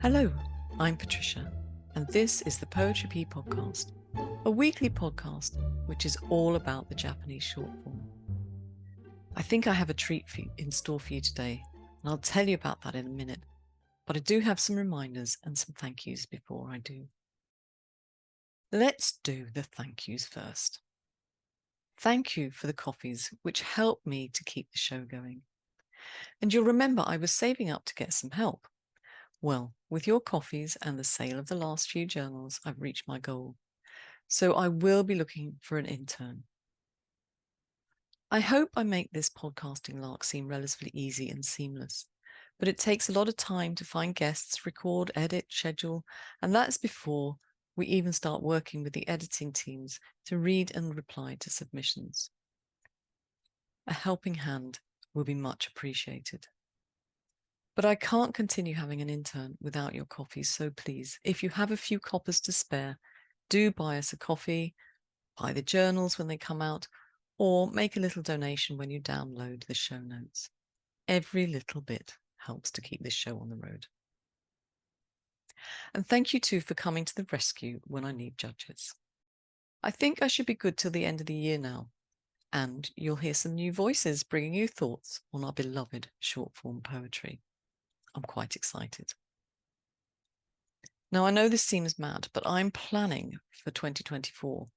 Hello, I'm Patricia, and this is the Poetry Pea Podcast, a weekly podcast which is all about the Japanese short form. I think I have a treat in store for you today, and I'll tell you about that in a minute, but I do have some reminders and some thank yous before I do. Let's do the thank yous first. Thank you for the coffees, which help me to keep the show going. And you'll remember I was saving up to get some help. Well, with your coffees and the sale of the last few journals, I've reached my goal. So I will be looking for an intern. I hope I make this podcasting lark seem relatively easy and seamless, but it takes a lot of time to find guests, record, edit, schedule, and that's before we even start working with the editing teams to read and reply to submissions. A helping hand will be much appreciated. But I can't continue having an intern without your coffee, so please, if you have a few coppers to spare, do buy us a coffee, buy the journals when they come out, or make a little donation when you download the show notes. Every little bit helps to keep this show on the road. And thank you too for coming to the rescue when I need judges. I think I should be good till the end of the year now, and you'll hear some new voices bringing you thoughts on our beloved short form poetry. I'm quite excited. Now, I know this seems mad, but I'm planning for 2024.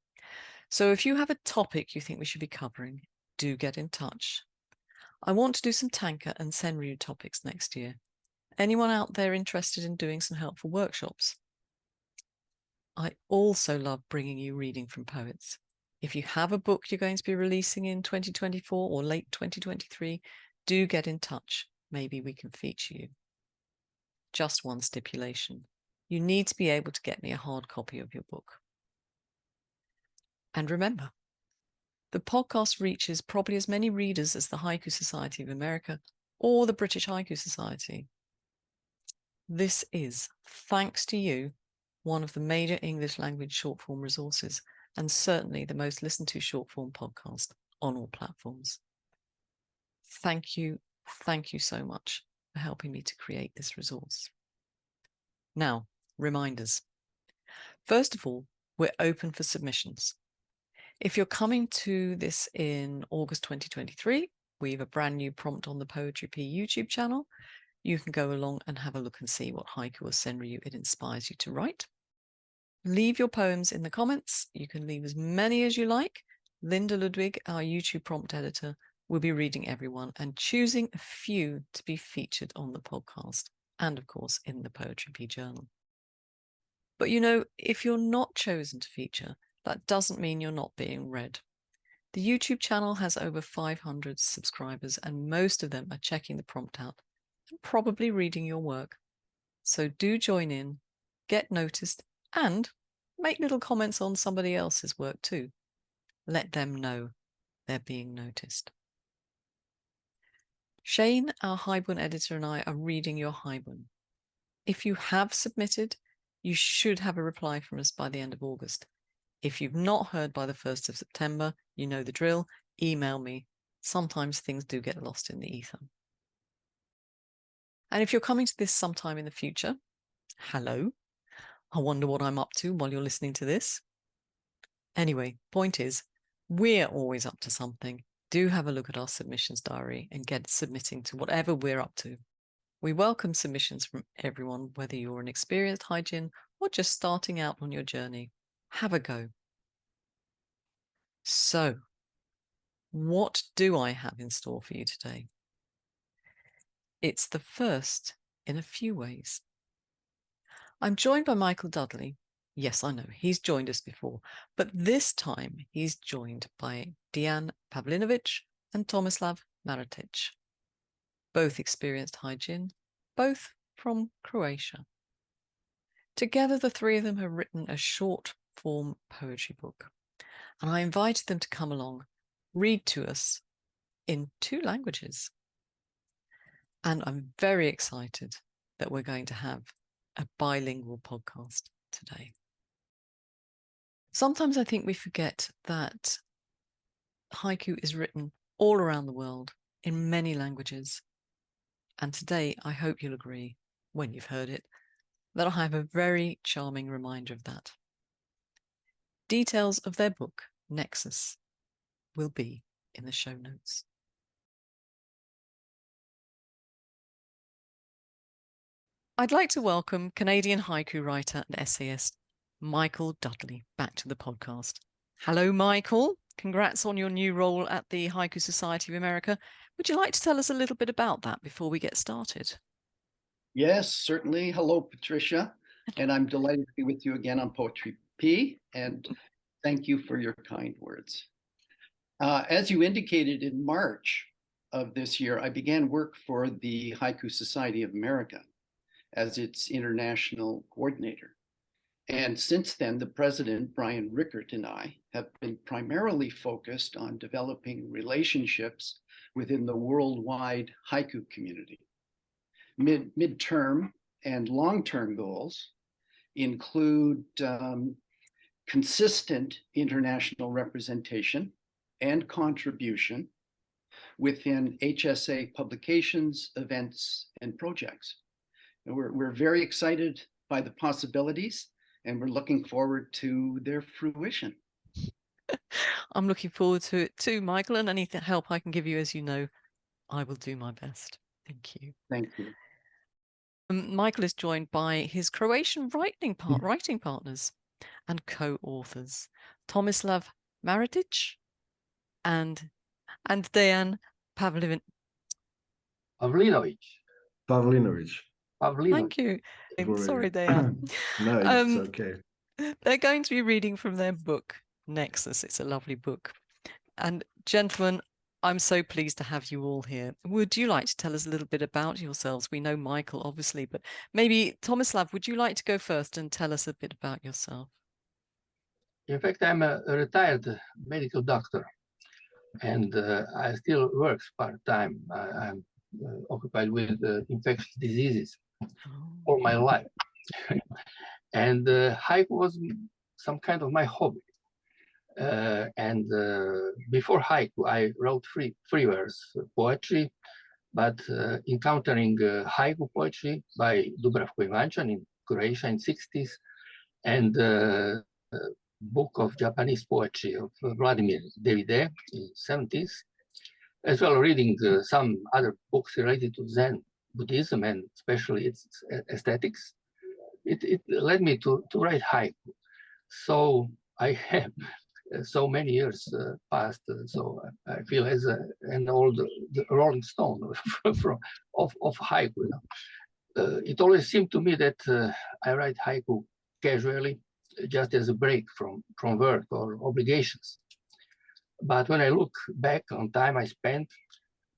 So if you have a topic you think we should be covering, do get in touch. I want to do some tanka and senryu topics next year. Anyone out there interested in doing some helpful workshops? I also love bringing you reading from poets. If you have a book you're going to be releasing in 2024 or late 2023, do get in touch. Maybe we can feature you. Just one stipulation. You need to be able to get me a hard copy of your book. And remember, the podcast reaches probably as many readers as the Haiku Society of America or the British Haiku Society. This is, thanks to you, one of the major English language short form resources, and certainly the most listened to short form podcast on all platforms. Thank you so much for helping me to create this resource. Now, reminders. First of all, we're open for submissions. If you're coming to this in August 2023, we have a brand new prompt on the Poetry Pea YouTube channel. You can go along and have a look and see what haiku or senryu it inspires you to write. Leave your poems in the comments. You can leave as many as you like. Linda Ludwig, our YouTube prompt editor, will be reading everyone and choosing a few to be featured on the podcast and, of course, in the Poetry Pea Journal. But you know, if you're not chosen to feature, that doesn't mean you're not being read. The YouTube channel has over 500 subscribers, and most of them are checking the prompt out and probably reading your work. So do join in, get noticed, and make little comments on somebody else's work too. Let them know they're being noticed. Shane, our Haibun editor, and I are reading your Haibun. If you have submitted, you should have a reply from us by the end of August. If you've not heard by the 1st of September, you know the drill, email me. Sometimes things do get lost in the ether. And if you're coming to this sometime in the future, hello. I wonder what I'm up to while you're listening to this. Anyway, point is, we're always up to something. Do have a look at our submissions diary and get submitting to whatever we're up to. We welcome submissions from everyone, whether you're an experienced haijin or just starting out on your journey. Have a go. So, what do I have in store for you today? It's the first in a few ways. I'm joined by Michael Dudley. Yes, I know, he's joined us before, but this time he's joined by Dejan Pavlinovic and Tomislav Maratic, both experienced haijin, both from Croatia. Together, the three of them have written a short form poetry book, and I invited them to come along, read to us in 2 languages. And I'm very excited that we're going to have a bilingual podcast today. Sometimes I think we forget that haiku is written all around the world in many languages. And today, I hope you'll agree, when you've heard it, that I have a very charming reminder of that. Details of their book, NEXUS, will be in the show notes. I'd like to welcome Canadian haiku writer and essayist Michael Dudley back to the podcast. Hello, Michael. Congrats on your new role at the Haiku Society of America. Would you like to tell us a little bit about that before we get started? Yes, certainly. Hello, Patricia. And I'm delighted to be with you again on Poetry P. And thank you for your kind words. As you indicated, in March of this year, I began work for the Haiku Society of America as its international coordinator. And since then, the president, Brian Rickert, and I have been primarily focused on developing relationships within the worldwide haiku community. Midterm and long-term goals include consistent international representation and contribution within HSA publications, events, and projects. And we're very excited by the possibilities, and we're looking forward to their fruition. I'm looking forward to it too, Michael, and any help I can give you, as you know, I will do my best. Thank you. Thank you. Michael is joined by his Croatian writing partners and co-authors, Tomislav Maritic and Dejan Pavlinovic. Thank you. I'm sorry, Dejan. No, it's okay. They're going to be reading from their book, NEXUS. It's a lovely book. And gentlemen, I'm so pleased to have you all here. Would you like to tell us a little bit about yourselves? We know Michael, obviously, but maybe Tomislav, would you like to go first and tell us a bit about yourself? In fact, I'm a retired medical doctor, and I still work part-time. I'm occupied with infectious diseases all my life. And haiku was some kind of my hobby. Before haiku, I wrote free verse poetry, but encountering haiku poetry by Dubravko Ivančan in Croatia in 60s, and book of Japanese poetry of Vladimir Davide in 70s, as well reading some other books related to Zen Buddhism and especially its aesthetics. It led me to write haiku. So I have so many years passed, so I feel as an old Rolling Stone of haiku. You know? It always seemed to me that I write haiku casually, just as a break from work or obligations. But when I look back on time I spent,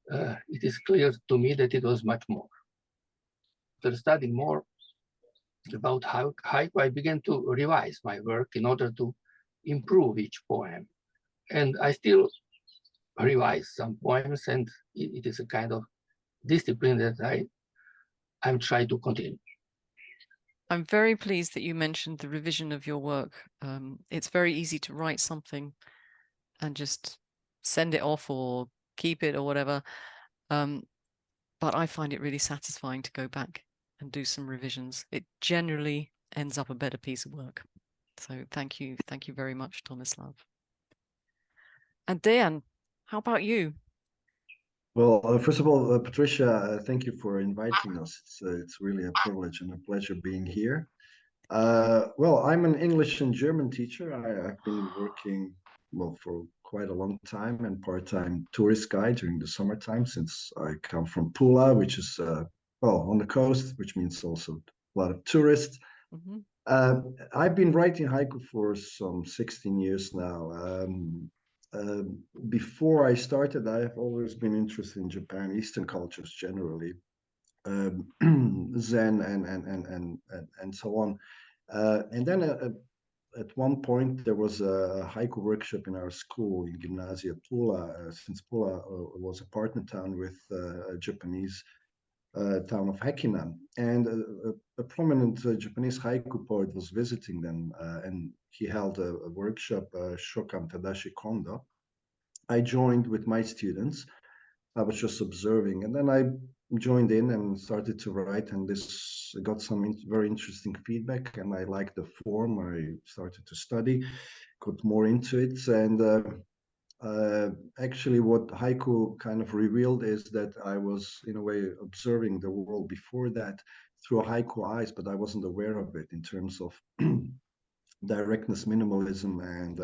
it is clear to me that it was much more. After studying more about haiku, I began to revise my work in order to improve each poem. And I still revise some poems, and it is a kind of discipline that I'm trying to continue. I'm very pleased that you mentioned the revision of your work. It's very easy to write something and just send it off or keep it or whatever. But I find it really satisfying to go back and do some revisions. It generally ends up a better piece of work. So thank you very much, Tomislav. And Dejan, how about you? Well, first of all, Patricia, thank you for inviting us. It's really a privilege and a pleasure being here. Well, I'm an English and German teacher. I've been working, well, for quite a long time and part-time tourist guide during the summertime, since I come from Pula, which is, well, on the coast, which means also a lot of tourists. Mm-hmm. I've been writing haiku for some 16 years now. Before I started, I have always been interested in Japan, Eastern cultures generally, Zen and so on. And then at one point there was a haiku workshop in our school in Gymnasia Pula, since Pula was a partner town with a Japanese town of Hakina, and a prominent Japanese haiku poet was visiting them, and he held a workshop, Shokan Tadashi Kondo. I joined with my students, I was just observing, and then I joined in and started to write, and this got some very interesting feedback, and I liked the form. I started to study, got more into it, and actually what haiku kind of revealed is that I was in a way observing the world before that through haiku eyes, but I wasn't aware of it in terms of directness, minimalism, and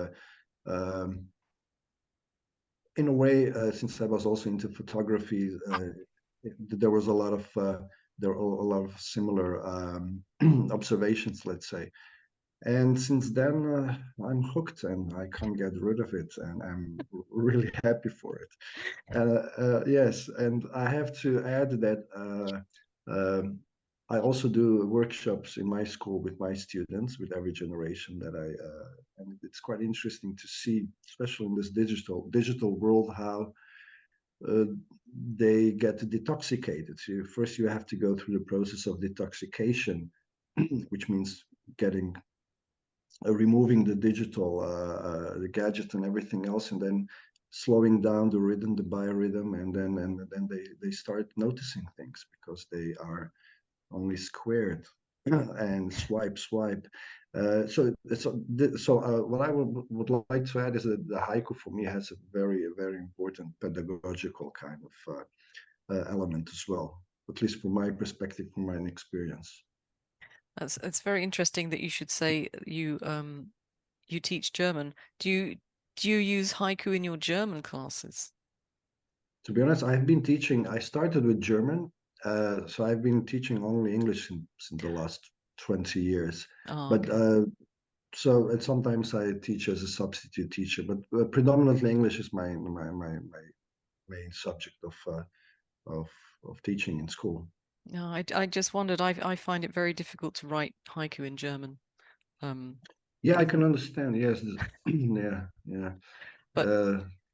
in a way, since I was also into photography, there was a lot of there were a lot of similar observations, let's say. And since then, I'm hooked, and I can't get rid of it, and I'm really happy for it. Yes, and I have to add that I also do workshops in my school with my students, with every generation that and it's quite interesting to see, especially in this digital world, how uh, they get detoxicated. So first, you have to go through the process of detoxification, which means getting removing the digital, the gadget and everything else, and then slowing down the rhythm, the biorhythm, and then they start noticing things because they are only squared and swipe. What I would like to add is that the haiku for me has a very important pedagogical kind of element as well, at least from my perspective, from my experience. It's very interesting that you should say you you teach German. Do you use haiku in your German classes? To be honest, I've been teaching. I started with German, so I've been teaching only English since the last 20 years. Oh, But okay. and sometimes I teach as a substitute teacher, but predominantly English is my main subject of of teaching in school. No, I just wondered. I find it very difficult to write haiku in German. Yeah, I can Even, understand. Yes, yeah. but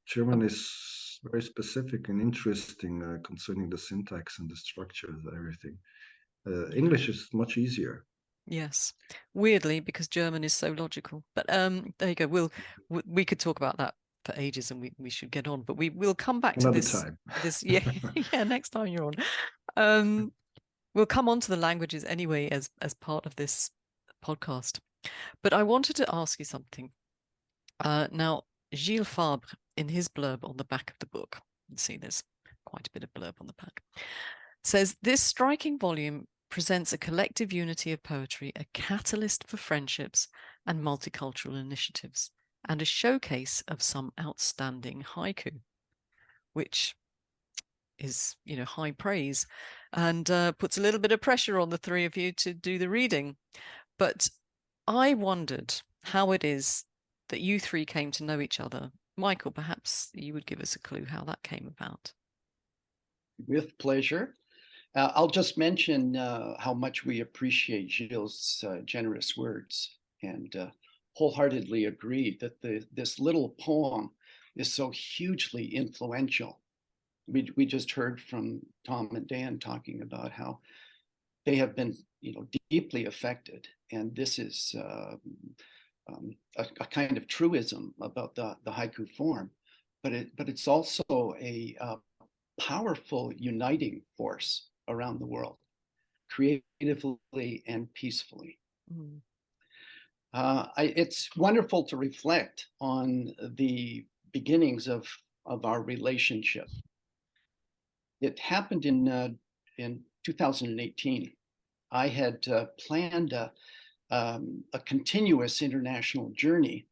German is very specific and interesting concerning the syntax and the structure of everything. English is much easier. yes, weirdly, because German is so logical. But there you go. We could talk about that for ages, and we should get on. But we'll come back to Another this time. yeah yeah next time you're on. We'll come on to the languages anyway as part of this podcast. But I wanted to ask you something. Now, Gilles Fabre, in his blurb on the back of the book, you can see there's quite a bit of blurb on the back, says this striking volume presents a collective unity of poetry, a catalyst for friendships and multicultural initiatives, and a showcase of some outstanding haiku, which is, high praise, and puts a little bit of pressure on the three of you to do the reading. But I wondered how it is that you three came to know each other. Michael, perhaps you would give us a clue how that came about. With pleasure. I'll just mention how much we appreciate Gilles' generous words and wholeheartedly agree that this little poem is so hugely influential. We just heard from Tom and Dan talking about how they have been, deeply affected, and this is a kind of truism about the haiku form, but it's also a powerful uniting force around the world, creatively and peacefully. Mm. It's wonderful to reflect on the beginnings of our relationship. It happened in 2018. I had planned a continuous international journey,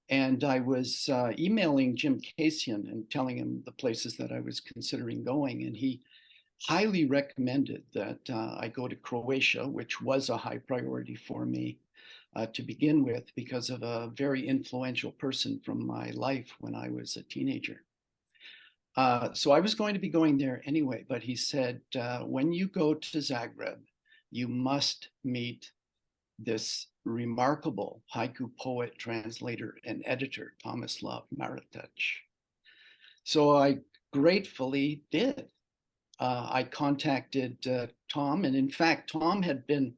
and I was emailing Jim Kasian and telling him the places that I was considering going, and he highly recommended that I go to Croatia, which was a high priority for me to begin with because of a very influential person from my life when I was a teenager. So I was going to be going there anyway, but he said, when you go to Zagreb, you must meet this remarkable haiku poet, translator, and editor, Tomislav Maratech. So I gratefully did. I contacted Tom, and in fact, Tom had been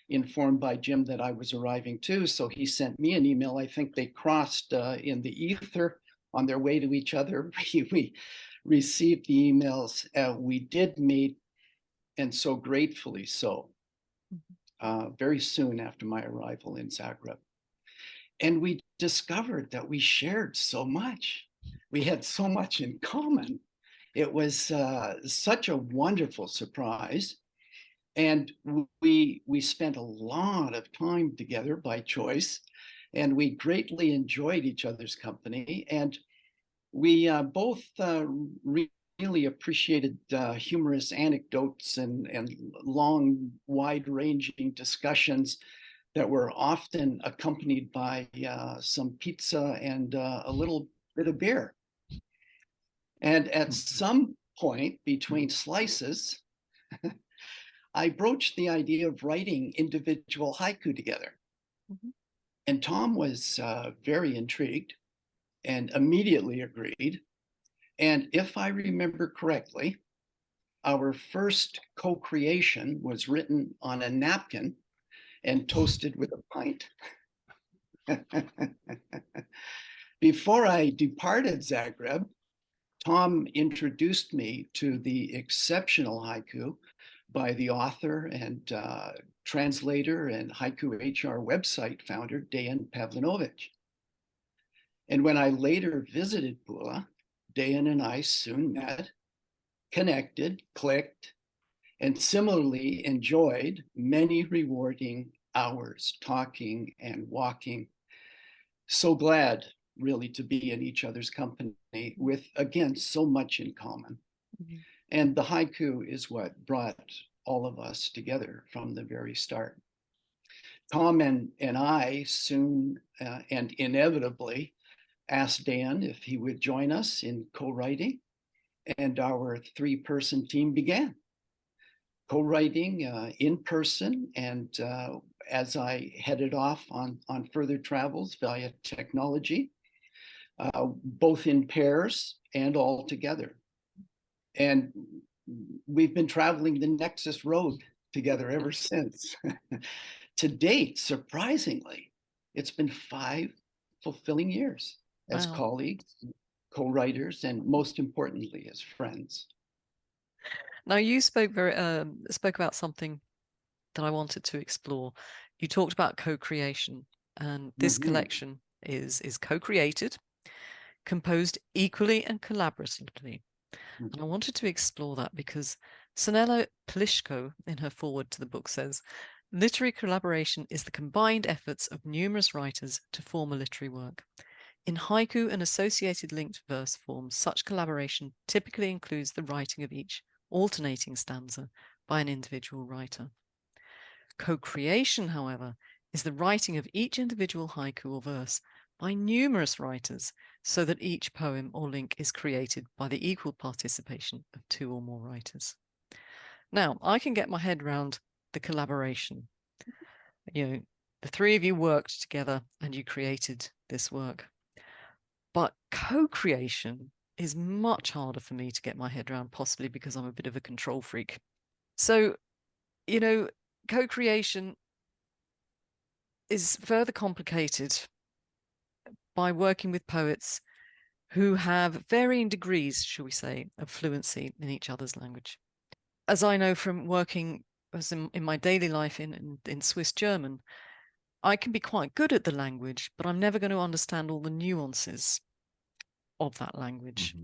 informed by Jim that I was arriving too, so he sent me an email. I think they crossed in the ether on their way to each other. We received the emails. We did meet, and so gratefully so, very soon after my arrival in Zagreb. And we discovered that we shared so much. We had so much in common. It was such a wonderful surprise. And we spent a lot of time together by choice, and we greatly enjoyed each other's company. And we both really appreciated humorous anecdotes and long, wide-ranging discussions that were often accompanied by some pizza and a little bit of beer. And at some point between slices, I broached the idea of writing individual haiku together. And Tom was very intrigued and immediately agreed. And if I remember correctly, our first co-creation was written on a napkin and toasted with a pint. Before I departed Zagreb, Tom introduced me to the exceptional haiku by the author and translator and Haiku HR website founder, Dejan Pavlinović. And when I later visited Pula, Dejan and I soon met, connected, clicked, and similarly enjoyed many rewarding hours talking and walking. So glad really to be in each other's company with, again, so much in common. And the haiku is what brought all of us together from the very start. Tom and I soon and inevitably asked Dan if he would join us in co-writing, and our three-person team began. Co-writing in person, and as I headed off on further travels via technology, both in pairs and all together. And we've been traveling the NEXUS road together ever since. To date, surprisingly, it's been 5 fulfilling years as colleagues, co-writers, and most importantly, as friends. Now, you spoke about something that I wanted to explore. You talked about co-creation, and this collection is co-created, composed equally and collaboratively. And I wanted to explore that because Sonella Pliszko, in her foreword to the book, says, literary collaboration is the combined efforts of numerous writers to form a literary work. In haiku and associated linked verse forms, such collaboration typically includes the writing of each alternating stanza by an individual writer. Co-creation, however, is the writing of each individual haiku or verse by numerous writers, so that each poem or link is created by the equal participation of 2 or more writers. Now, I can get my head around the collaboration. You know, the 3 of you worked together and you created this work. But co-creation is much harder for me to get my head around, possibly because I'm a bit of a control freak. So, you know, co-creation is further complicated by working with poets who have varying degrees, shall we say, of fluency in each other's language. As I know from working in my daily life in Swiss German, I can be quite good at the language, but I'm never going to understand all the nuances of that language.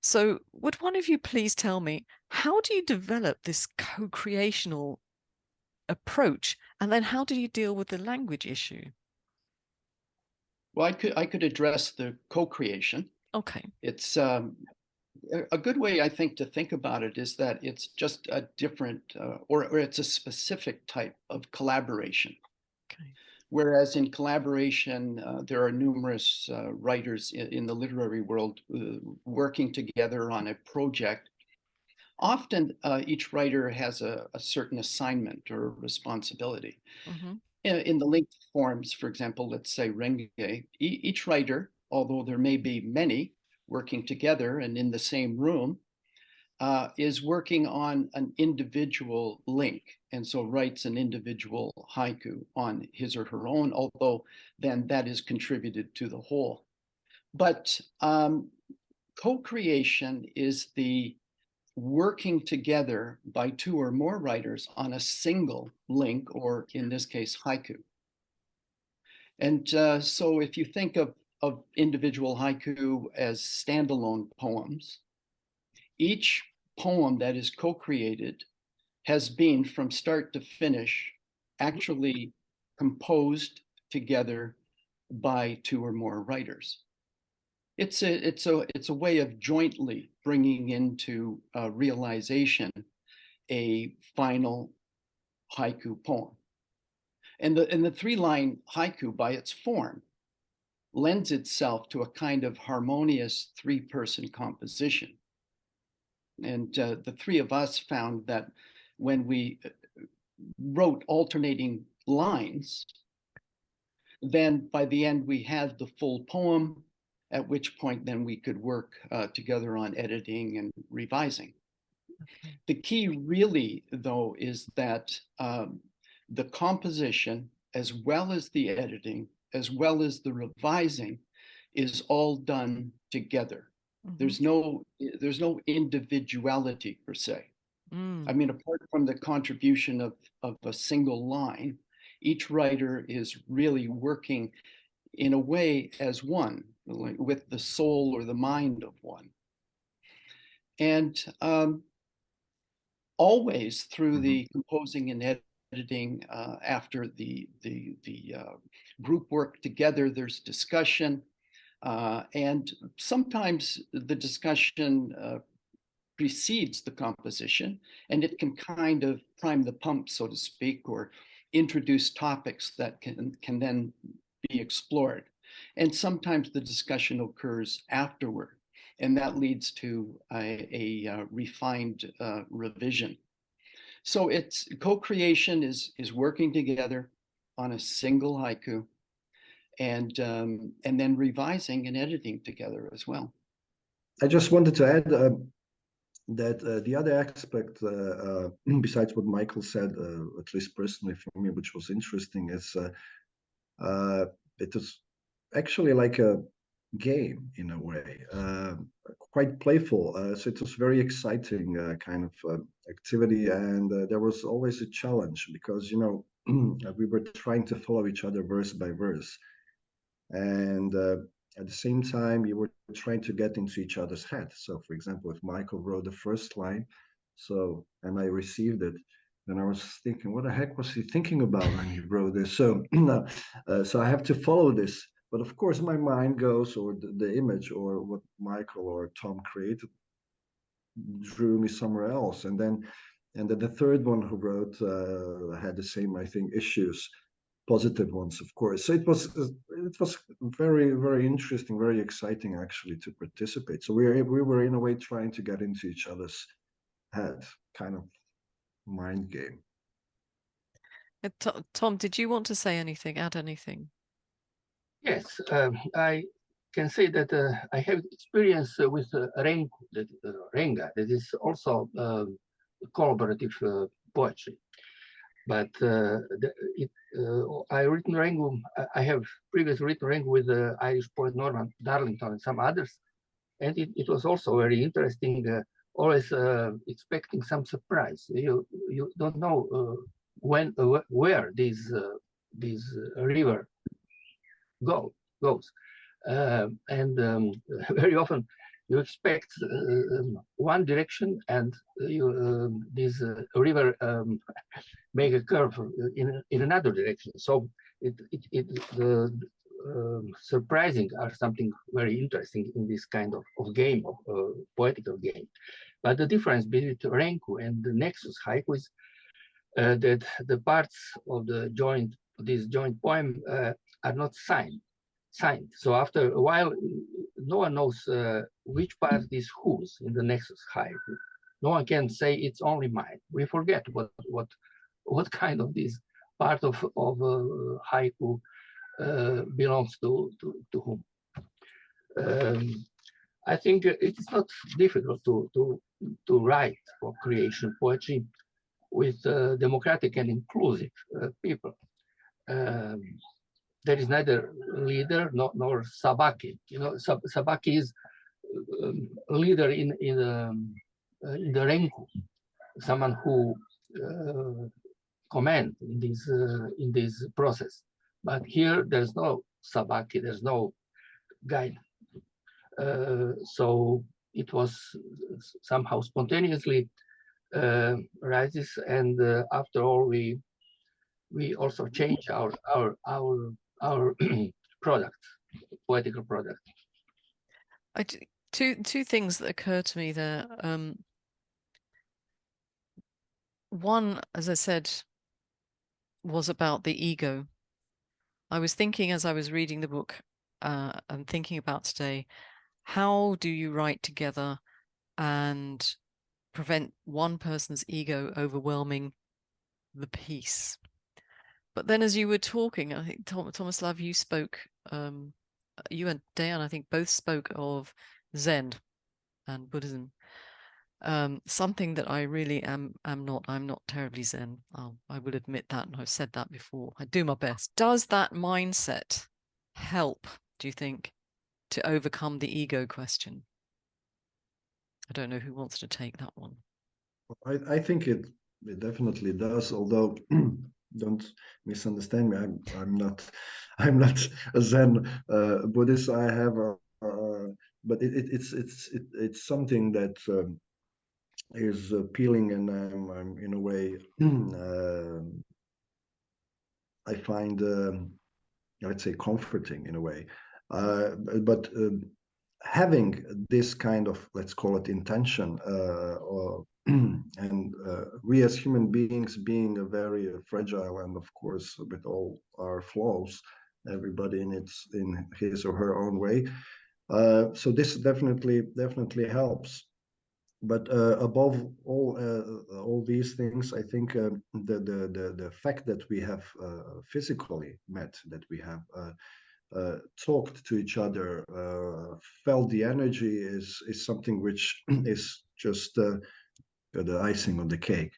So would one of you please tell me, how do you develop this co-creational approach? And then how do you deal with the language issue? Well, I could address the co-creation. Okay. It's a good way, I think, to think about it is that it's just a different, or it's a specific type of collaboration. Okay. Whereas in collaboration, there are numerous writers in the literary world working together on a project. Often, each writer has a certain assignment or responsibility. In the linked forms, for example, let's say Renge, each writer, although there may be many working together and in the same room, is working on an individual link, and so writes an individual haiku on his or her own, although then that is contributed to the whole. But Co-creation is the working together by two or more writers on a single link, or in this case, haiku. And so if you think of individual haiku as standalone poems, each poem that is co-created has been from start to finish actually composed together by two or more writers. It's a way of jointly bringing into realization a final haiku poem. And the three-line haiku by its form lends itself to a kind of harmonious three-person composition. And the three of us found that when we wrote alternating lines, then by the end we had the full poem, at which point then we could work together on editing and revising. Okay. The key really, though, is that the composition, as well as the editing, as well as the revising, is all done together. Mm-hmm. There's no individuality per se. Mm. I mean, apart from the contribution of a single line, each writer is really working in a way as one, with the soul or the mind of one. And always through the composing and editing, after the group work together, there's discussion. And sometimes the discussion precedes the composition, and it can kind of prime the pump, so to speak, or introduce topics that can then be explored. And sometimes the discussion occurs afterward, and that leads to a refined revision. So it's co-creation is working together on a single haiku, and then revising and editing together as well. I just wanted to add that the other aspect, besides what Michael said, at least personally for me, which was interesting, is it was actually like a game in a way, quite playful. So it was very exciting kind of activity, and there was always a challenge because, you know, we were trying to follow each other verse by verse. And at the same time, you were trying to get into each other's head. So, for example, if Michael wrote the first line, and I received it, then I was thinking, what the heck was he thinking about when he wrote this? So, so I have to follow this. But of course, my mind goes, or the image, or what Michael or Tom created, drew me somewhere else. And then the third one who wrote had the same, I think, issues, positive ones, of course. So it was very, very interesting, very exciting actually to participate. So we were in a way trying to get into each other's head, kind of mind game. Tom, did you want to say anything, add anything? Yes, I can say that I have experience with Renga, that is also collaborative poetry. But I written Rengu. I have previously written Rengu with the Irish poet Norman Darlington and some others, and it was also very interesting. Always expecting some surprise. You don't know when where this river goes, and very often you expect one direction, and this river make a curve in another direction. So the surprising are something very interesting in this kind of game, of poetical game. But the difference between Renku and the NEXUS haiku is that the parts of this joint poem are not signed. So after a while, no one knows which part is whose in the NEXUS haiku. No one can say it's only mine. We forget what kind of this part of haiku belongs to whom. I think it's not difficult to write for creation poetry with democratic and inclusive people. There is neither leader nor sabaki. You know, sabaki is leader in the renku, someone who command in this process. But here there's no sabaki, there's no guide. So it was somehow spontaneously rises, and after all, we also change our product, poetical product. Two things that occur to me there. One, as I said, was about the ego. I was thinking as I was reading the book and thinking about today, how do you write together and prevent one person's ego overwhelming the piece? But then as you were talking, I think Tomislav, you spoke, you and Dejan, I think both spoke of Zen and Buddhism. Something that I really am not. I'm not terribly Zen. I will admit that, and I've said that before. I do my best. Does that mindset help, do you think, to overcome the ego question? I don't know who wants to take that one. I think it definitely does, although don't misunderstand me. I'm not a Zen Buddhist. I have but it's something that is appealing, and I'm in a way I find let's say comforting in a way. But having this kind of, let's call it, intention, and we as human beings, being a very fragile, and of course with all our flaws, everybody in his or her own way. So this definitely helps. But above all these things, I think the fact that we have physically met, that we have talked to each other, felt the energy, is something which is just the icing on the cake.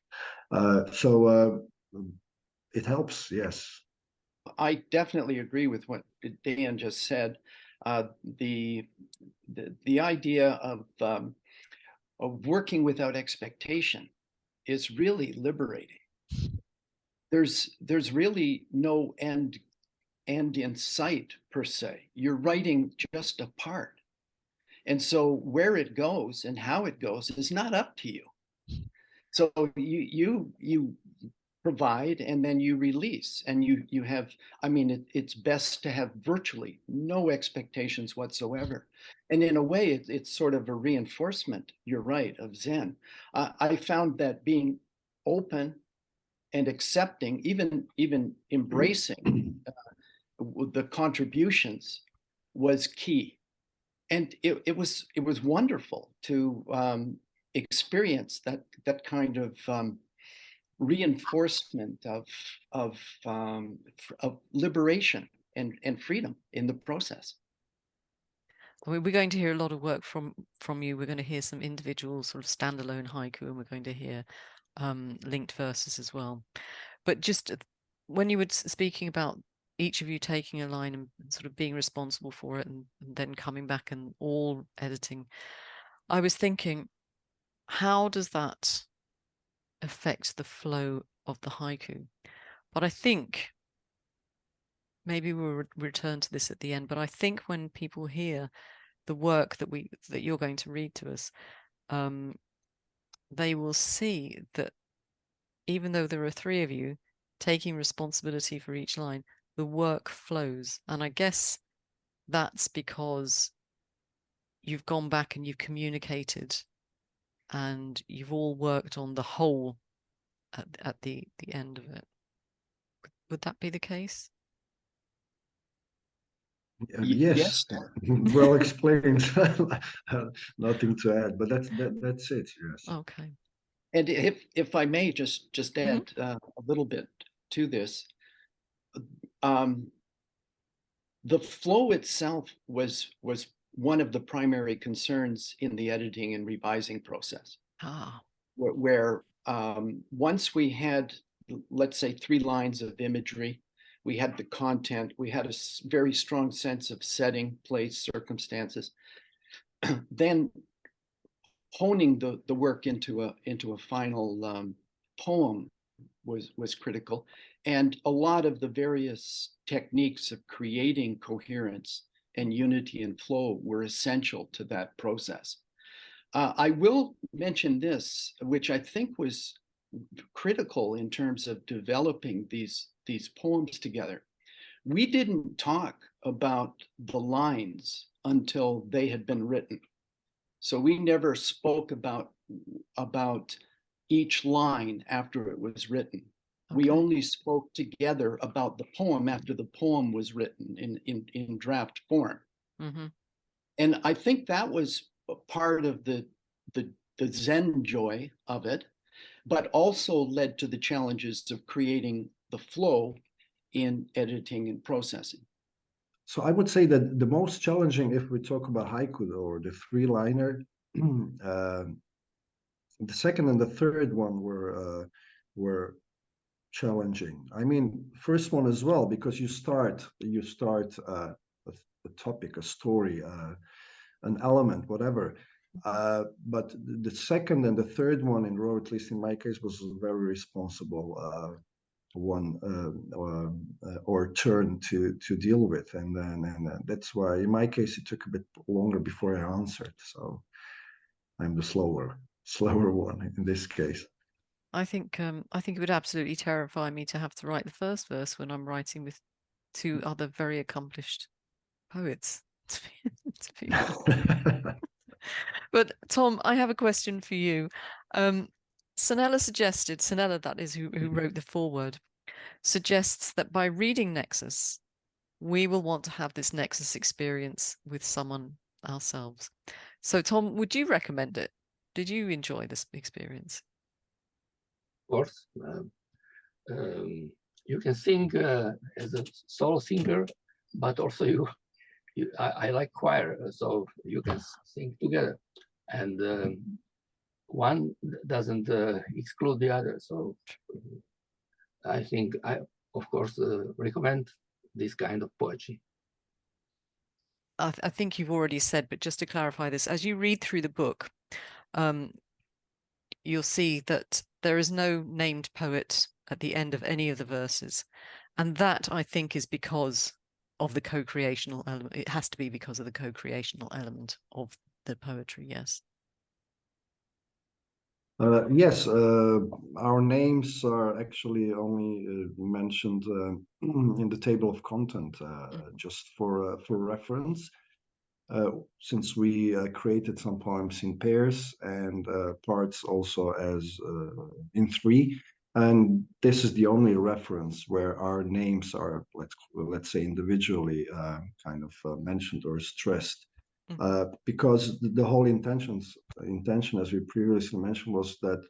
So it helps, yes. I definitely agree with what Dan just said. The idea of working without expectation is really liberating. There's really no end in sight per se. You're writing just a part, and so where it goes and how it goes is not up to you. So you provide, and then you release, and you have, I mean, it's best to have virtually no expectations whatsoever. And in a way, it's sort of a reinforcement, you're right, of Zen. I found that being open and accepting, even embracing the contributions was key. And it was wonderful to experience that kind of reinforcement of liberation and freedom in the process. I mean, we're going to hear a lot of work from you. We're going to hear some individual sort of standalone haiku, and we're going to hear linked verses as well. But just when you were speaking about each of you taking a line and sort of being responsible for it, and then coming back and all editing, I was thinking, how does that affect the flow of the haiku? But I think maybe we'll return to this at the end, but I think when people hear the work that you're going to read to us, they will see that even though there are three of you taking responsibility for each line, the work flows. And I guess that's because you've gone back and you've communicated, and you've all worked on the whole at the end of it. Would that be the case? Yes. Well explained. Nothing to add, but that's it. Yes. Okay. And if I may just add a little bit to this, the flow itself was one of the primary concerns in the editing and revising process. Where once we had, let's say, 3 lines of imagery, we had the content, we had a very strong sense of setting, place, circumstances. then honing the work into a final poem was critical, and a lot of the various techniques of creating coherence and unity and flow were essential to that process. I will mention this, which I think was critical in terms of developing these poems together. We didn't talk about the lines until they had been written. So we never spoke about each line after it was written. Okay. We only spoke together about the poem after the poem was written in draft form. Mm-hmm. And I think that was part of the Zen joy of it, but also led to the challenges of creating the flow in editing and processing. So I would say that the most challenging, if we talk about haiku or the three-liner, the second and the third one were challenging. I mean, first one as well, because you start a topic, a story, an element, whatever. But the second and the third one in row, at least in my case, was very responsible one or turn to deal with, and that's why in my case it took a bit longer before I answered. So I'm the slower one in this case. I think it would absolutely terrify me to have to write the first verse when I'm writing with two other very accomplished poets. To be But Tom, I have a question for you. Sanella, that is, who wrote the foreword, suggests that by reading NEXUS, we will want to have this NEXUS experience with someone ourselves. So, Tom, would you recommend it? Did you enjoy this experience? Of course. You can sing as a solo singer, but also I like choir, so you can sing together. And one doesn't exclude the other. So I think I, of course, recommend this kind of poetry. I think you've already said, but just to clarify this, as you read through the book, you'll see that there is no named poet at the end of any of the verses. And that, I think, is because of the co-creational element. It has to be because of the co-creational element of the poetry, yes. Yes, our names are actually only mentioned in the table of content, just for reference, since we created some poems in pairs and parts also as in three, and this is the only reference where our names are, let's say, individually kind of mentioned or stressed. Because the whole intention, as we previously mentioned, was that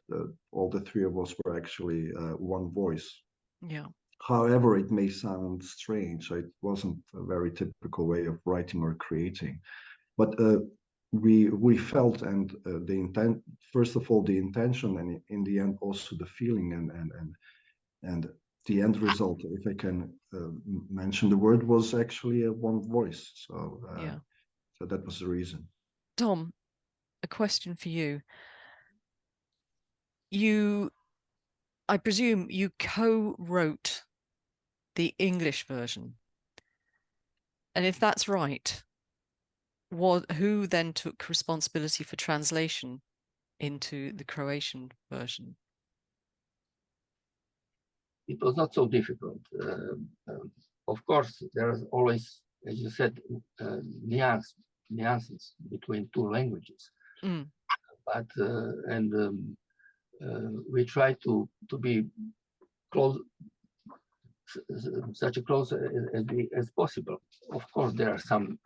all the three of us were actually one voice. Yeah. However, it may sound strange. It wasn't a very typical way of writing or creating, but we felt, and the intent. First of all, the intention, and in the end, also the feeling, and the end result, if I can mention the word, was actually a one voice. So yeah. So that was the reason. Tom, a question for you. I presume you co-wrote the English version. And if that's right, who then took responsibility for translation into the Croatian version? It was not so difficult. Of course, there is always, as you said, nuances between two languages. But we try to be close, such a close as possible. Of course, there are some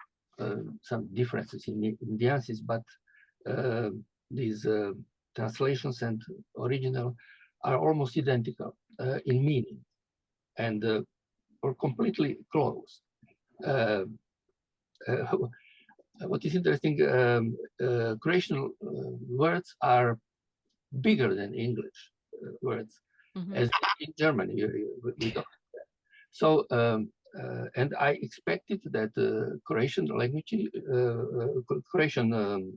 differences in nuances, but these translations and original are almost identical in meaning, and or completely close. What is interesting, Croatian words are bigger than English words, as in Germany we don't have that. So And I expected that Croatian language, Croatian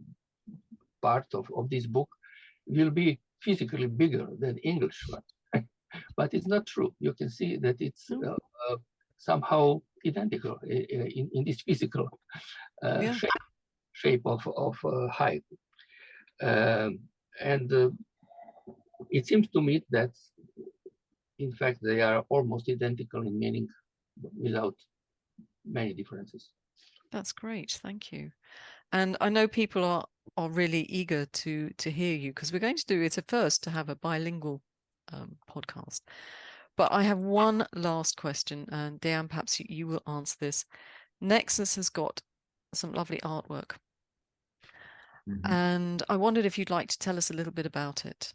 part of this book will be physically bigger than English one. But it's not true. You can see that it's somehow identical in this physical shape of haiku. And it seems to me that, in fact, they are almost identical in meaning without many differences. That's great. Thank you. And I know people are really eager to hear you, because we're going to do it at first to have a bilingual podcast. But I have one last question, and Dejan, perhaps you will answer this. NEXUS has got some lovely artwork. And I wondered if you'd like to tell us a little bit about it.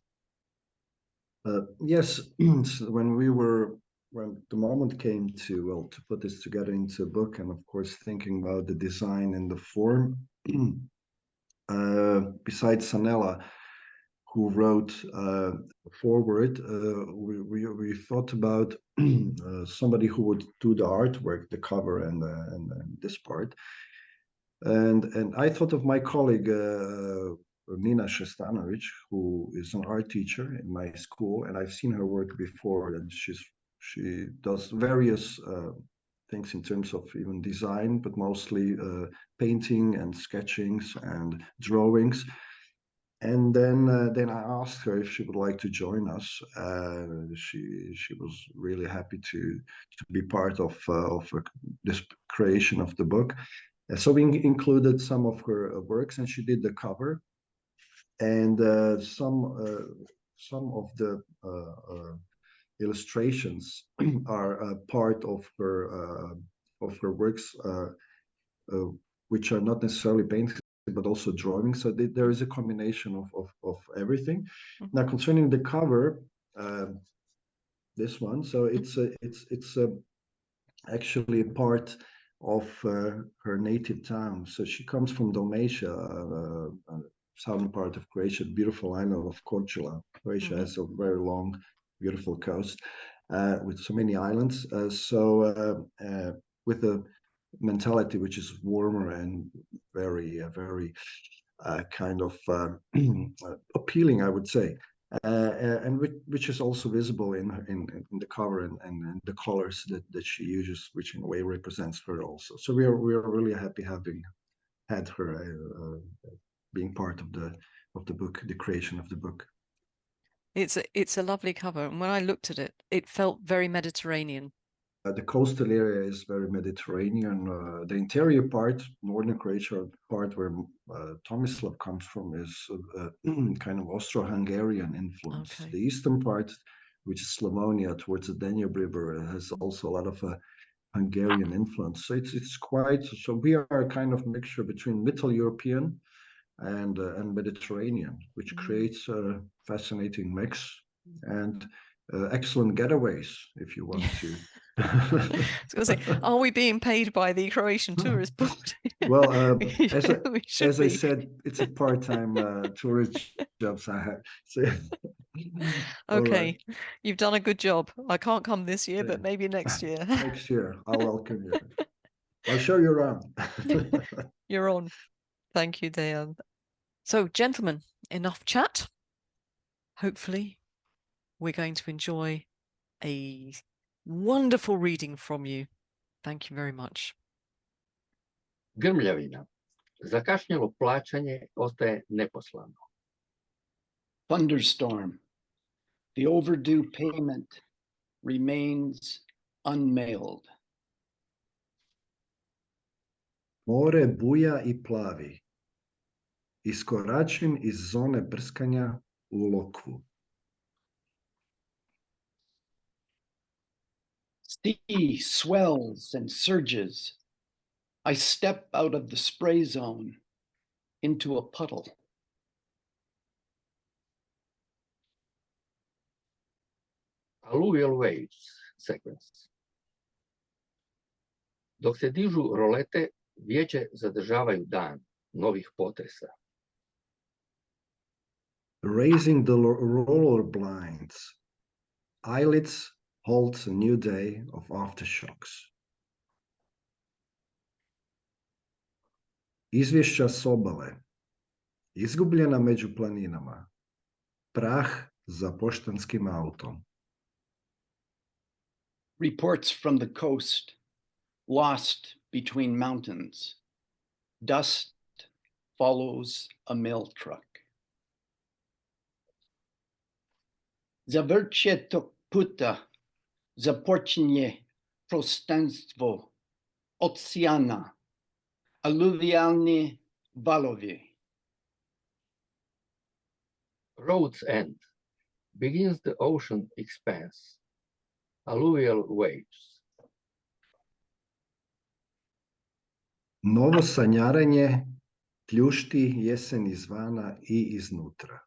Yes, when the moment came to put this together into a book, and of course thinking about the design and the form, besides Sanella, who wrote forward, we thought about somebody who would do the artwork, the cover, and this part. And I thought of my colleague Nina Shestanovic, who is an art teacher in my school, and I've seen her work before, and she does various things in terms of even design, but mostly painting and sketchings and drawings. And then I asked her if she would like to join us. She was really happy to be part of this creation of the book. So we included some of her works, and she did the cover, and some of the illustrations are part of her works, which are not necessarily painted, but also drawings. So there is a combination of everything. Now, concerning the cover, this one, so it's actually a part of her native town. So she comes from Dalmatia, southern part of Croatia, beautiful island of Korčula. Croatia has a very long, beautiful coast with so many islands. With a mentality which is warmer and very, very kind of appealing, I would say. And which is also visible in the cover and the colors that she uses, which in a way represents her also. So we are really happy having had her being part of the book, the creation of the book. It's a lovely cover, and when I looked at it, it felt very Mediterranean. The coastal area is very Mediterranean. The interior part, northern Croatia part where Tomislav comes from, is kind of Austro-Hungarian influence. Okay. The eastern part, which is Slavonia towards the Danube River, has also a lot of Hungarian influence. So it's quite. So we are a kind of mixture between Middle European and Mediterranean, which creates a fascinating mix and excellent getaways if you want to. I was going to say, are we being paid by the Croatian Tourist Board? Well, as I be. said, it's a part-time tourist job. So I have. So, Okay, right. You've done a good job. I can't come this year, but maybe next year. Next year, I'll welcome you. I'll show you around. You're on. Thank you, Dejan. So, gentlemen, enough chat. Hopefully, we're going to enjoy a wonderful reading from you. Thank you very much. Grmljavina. Zakašnjelo plaćanje ostaje neposlano. Thunderstorm. The overdue payment remains unmailed. More buja I plavi. Iskoračim iz zone prskanja u lokvu. Sea swells and surges. I step out of the spray zone into a puddle. Alluvial waves sequence. Dok se dižu rolete, vijeće zadržavaju dan novih potresa. Raising the roller blinds, eyelids holds a new day of aftershocks. Izvješća s obale. Izgubljena među planinama. Prah za poštanskim autom. Reports from the coast, lost between mountains. Dust follows a mail truck. Zavrće tog puta započinje prostranstvo oceana, aluvialni valovi. Road's end begins the ocean expanse, alluvial waves. Novo sanjaranje pljušti jesen izvana i iznutra.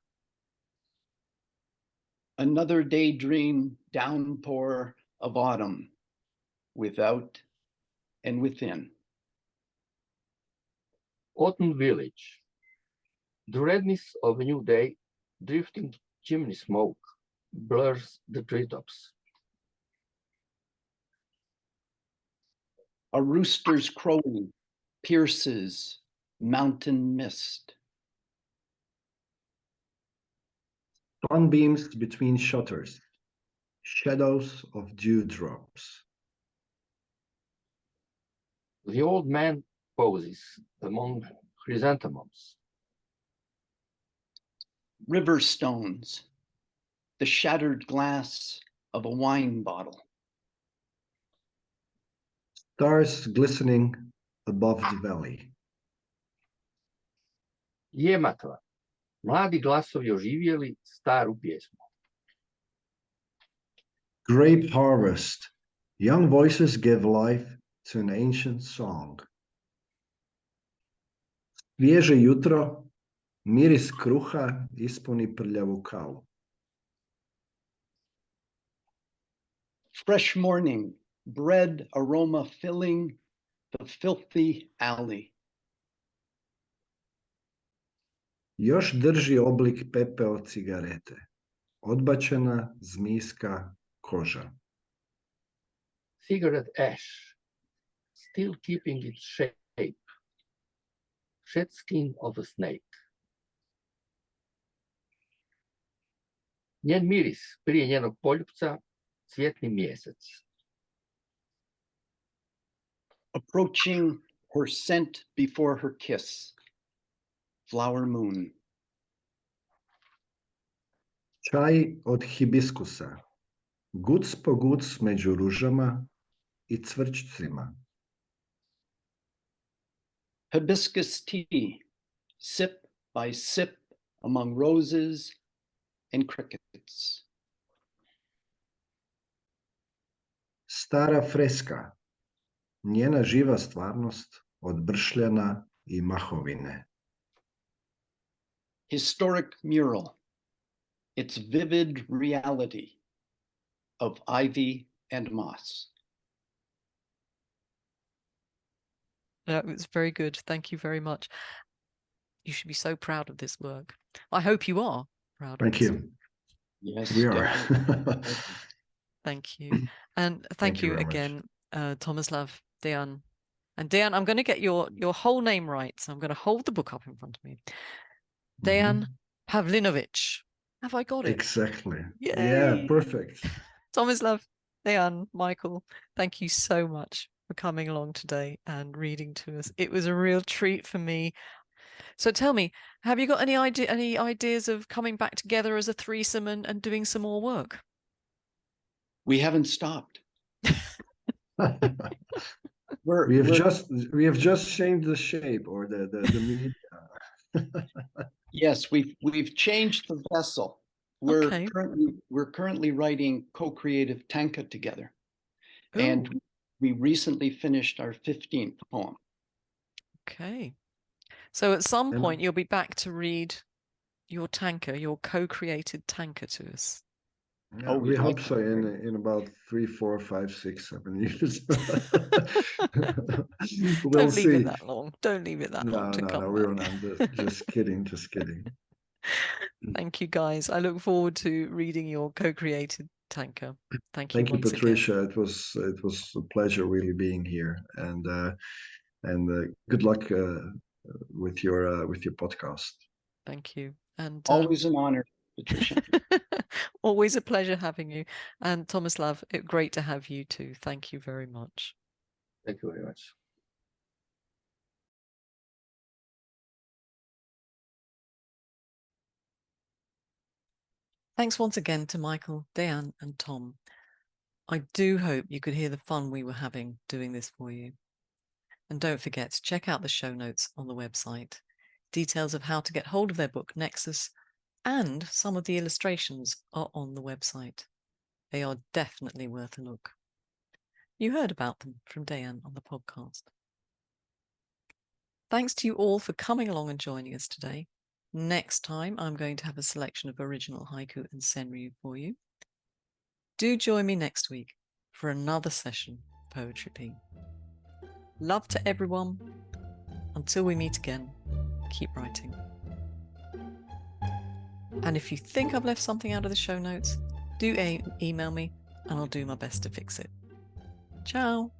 Another daydream downpour of autumn, without and within. Autumn village. The redness of a new day, drifting chimney smoke, blurs the treetops. A rooster's crowing pierces mountain mist. Sunbeams between shutters. Shadows of dewdrops. The old man poses among chrysanthemums. River stones, the shattered glass of a wine bottle. Stars glistening above the valley. Jematva. Mladi glasovi oživjeli staru pjesmu. Grape harvest. Young voices give life to an ancient song. Svježe jutro, miris kruha ispuni prljavu kavu. Fresh morning, bread aroma filling the filthy alley. Još drži oblik pepeo cigarete. Odbačena zmijska koža. Cigarette ash, still keeping its shape. Shed skin of a snake. Njen miris prije njenog poljupca, cvjetni mjesec. Approaching her scent before her kiss. Flower moon. Čaj od hibiskusa. Guc po guc među ružama i cvrčcima. Hibiscus tea, sip by sip among roses and crickets. Stara freska. Njena živa stvarnost od bršljana i mahovine. Historic mural, its vivid reality of ivy and moss. It was very good. Thank you very much. You should be so proud of this work. I hope you are proud of Thank this. you. Yes, We are. definitely. Thank you. And thank you very much. again, Tomislav, Dejan. And Dejan, I'm going to get your whole name right. So I'm going to hold the book up in front of me. Dejan Pavlinovich. Have I got it? Exactly. Yay! Yeah, perfect. Tomislav, Dejan, Michael, thank you so much for coming along today and reading to us. It was a real treat for me. So tell me, have you got any ideas of coming back together as a threesome and doing some more work? We haven't stopped. We have just changed the shape or the media. Yes, we've changed the vessel. We're Okay. currently writing co-creative tanka together. Ooh. And we recently finished our 15th poem. Okay. So at some And- point you'll be back to read your tanka, your co-created tanka to us. Yeah, Oh, we we'd hope like so that. in about 3, 4, 5, 6, 7 years. We'll Don't leave see. it that long. Don't leave it that long to come No, back. I'm just kidding, just kidding. Thank you, guys. I look forward to reading your co-created tanka. Thank you Thank you, once Patricia. It was a pleasure really being here, and good luck with your podcast. Thank you. And Always an honor, Patricia. always a pleasure having you. And Tomislav, great to have you too. Thank you very much. Thank you very much. Thanks once again to Michael, Diane, and Tom. I do hope you could hear the fun we were having doing this for you. And don't forget to check out the show notes on the website. Details of how to get hold of their book, NEXUS, and some of the illustrations are on the website. They are definitely worth a look. You heard about them from Diane on the podcast. Thanks to you all for coming along and joining us today. Next time, I'm going to have a selection of original haiku and senryu for you. Do join me next week for another session of Poetry P. Love to everyone. Until we meet again, keep writing. And if you think I've left something out of the show notes, do email me and I'll do my best to fix it. Ciao.